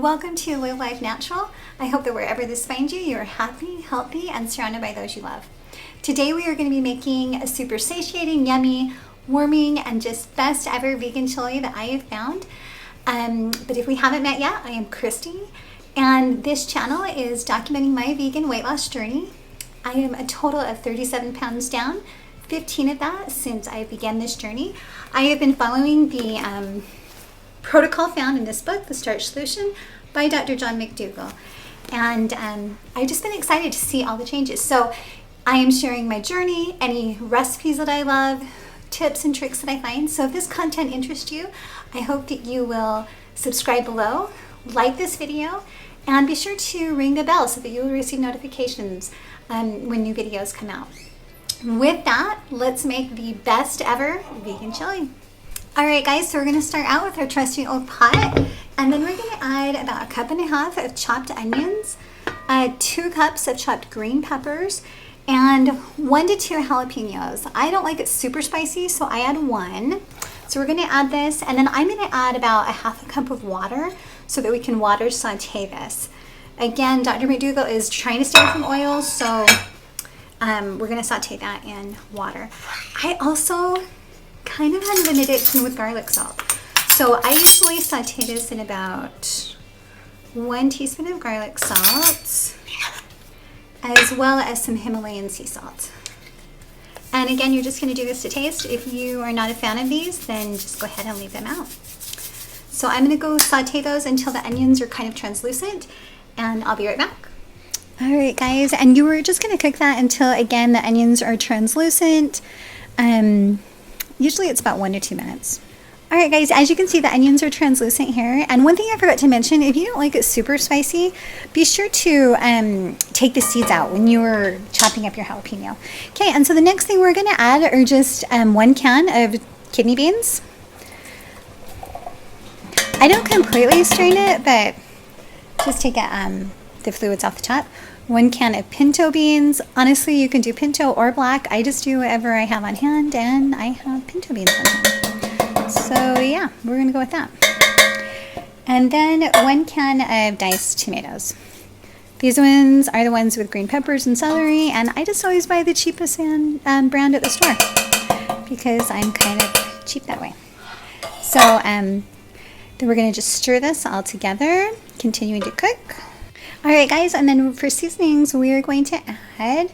Welcome to Live Life Natural. I hope that wherever this finds you, you're happy, healthy, and surrounded by those you love. Today we are going to be making a super satiating, yummy, warming, and just best ever vegan chili that I have found. But if we haven't met yet, I am Christy, and this channel is documenting my vegan weight loss journey. I am a total of 37 pounds down, 15 of that since I began this journey. I have been following the protocol found in this book, The Starch Solution, by Dr. McDougalls. And I've just been excited to see all the changes. So I am sharing my journey, any recipes that I love, tips and tricks that I find. So if this content interests you, I hope that you will subscribe below, like this video, and be sure to ring the bell so that you will receive notifications when new videos come out. With that, let's make the best ever vegan chili. All right, guys, so we're gonna start out with our trusty old pot, and then we're gonna add about 1.5 cups of chopped onions, 2 cups of chopped green peppers, and 1 to 2 jalapenos. I don't like it super spicy, so I add 1. So we're gonna add this, and then I'm gonna add about 1/2 cup of water so that we can water saute this. Again, Dr. McDougalls is trying to stay away from oils, so we're gonna saute that in water. I also kind of unlimited it with garlic salt. So I usually saute this in about 1 teaspoon of garlic salt, as well as some Himalayan sea salt. And again, you're just gonna do this to taste. If you are not a fan of these, then just go ahead and leave them out. So I'm gonna go saute those until the onions are kind of translucent, and I'll be right back. All right, guys, and you were just gonna cook that until, again, the onions are translucent. Usually it's about 1 to 2 minutes. All right, guys, as you can see, the onions are translucent here. And one thing I forgot to mention, if you don't like it super spicy, be sure to take the seeds out when you are chopping up your jalapeno. Okay, and so the next thing we're gonna add are just 1 can of kidney beans. I don't completely strain it, but just take the fluids off the top. 1 can of pinto beans. Honestly, you can do pinto or black. I just do whatever I have on hand, and I have pinto beans on hand. So yeah, we're gonna go with that. And then 1 can of diced tomatoes. These ones are the ones with green peppers and celery, and I just always buy the cheapest brand at the store because I'm kind of cheap that way. So then we're gonna just stir this all together, continuing to cook. All right, guys, and then for seasonings, we are going to add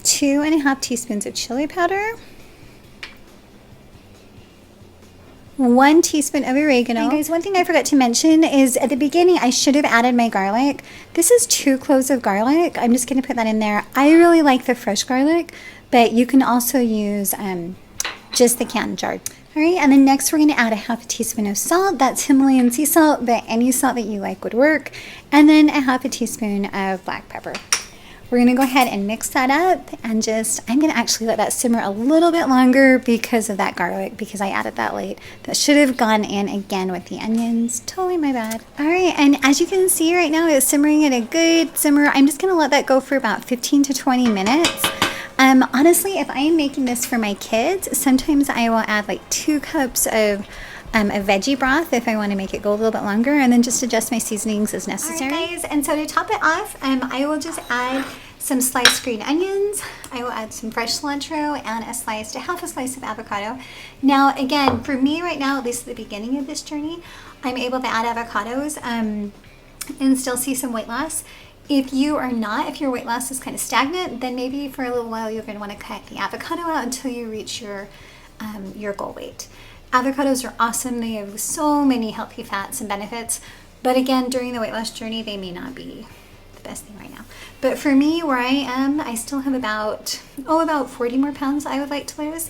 2.5 teaspoons of chili powder, 1 teaspoon of oregano. Hey guys, one thing I forgot to mention is at the beginning, I should have added my garlic. This is 2 cloves of garlic. I'm just gonna put that in there. I really like the fresh garlic, but you can also use just the canned jar. All right, and then next we're gonna add 1/2 teaspoon of salt. That's Himalayan sea salt, but any salt that you like would work. And then 1/2 teaspoon of black pepper. We're gonna go ahead and mix that up and I'm gonna actually let that simmer a little bit longer because of that garlic, because I added that late. That should have gone in again with the onions. Totally my bad. All right, and as you can see right now, it's simmering at a good simmer. I'm just gonna let that go for about 15 to 20 minutes. Honestly, if I am making this for my kids, sometimes I will add like 2 cups of a veggie broth if I want to make it go a little bit longer, and then just adjust my seasonings as necessary. All right, guys, and so to top it off, I will just add some sliced green onions. I will add some fresh cilantro and 1/2 slice of avocado. Now, again, for me right now, at least at the beginning of this journey, I'm able to add avocados and still see some weight loss. If you are not, if your weight loss is kind of stagnant, then maybe for a little while you're going to want to cut the avocado out until you reach your goal weight. Avocados are awesome. They have so many healthy fats and benefits. But again, during the weight loss journey, they may not be the best thing right now. But for me, where I am, I still have about 40 more pounds I would like to lose.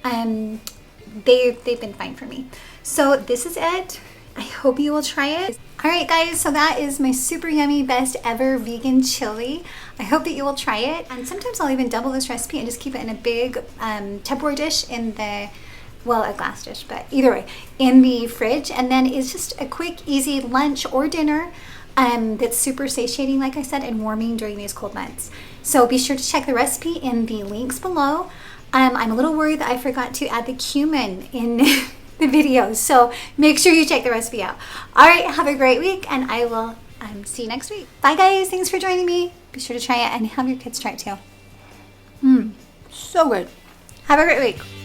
They've been fine for me. So this is it. I hope you will try it. All right, guys, so that is my super yummy, best ever vegan chili. I hope that you will try it. And sometimes I'll even double this recipe and just keep it in a big Tupperware dish in the, well, a glass dish, but either way, in the fridge. And then it's just a quick, easy lunch or dinner that's super satiating, like I said, and warming during these cold months. So be sure to check the recipe in the links below. I'm a little worried that I forgot to add the cumin in the videos. So make sure you check the recipe out. All right, have a great week, and I will see you next week. Bye guys, thanks for joining me. Be sure to try it and have your kids try it too. So good. Have a great week.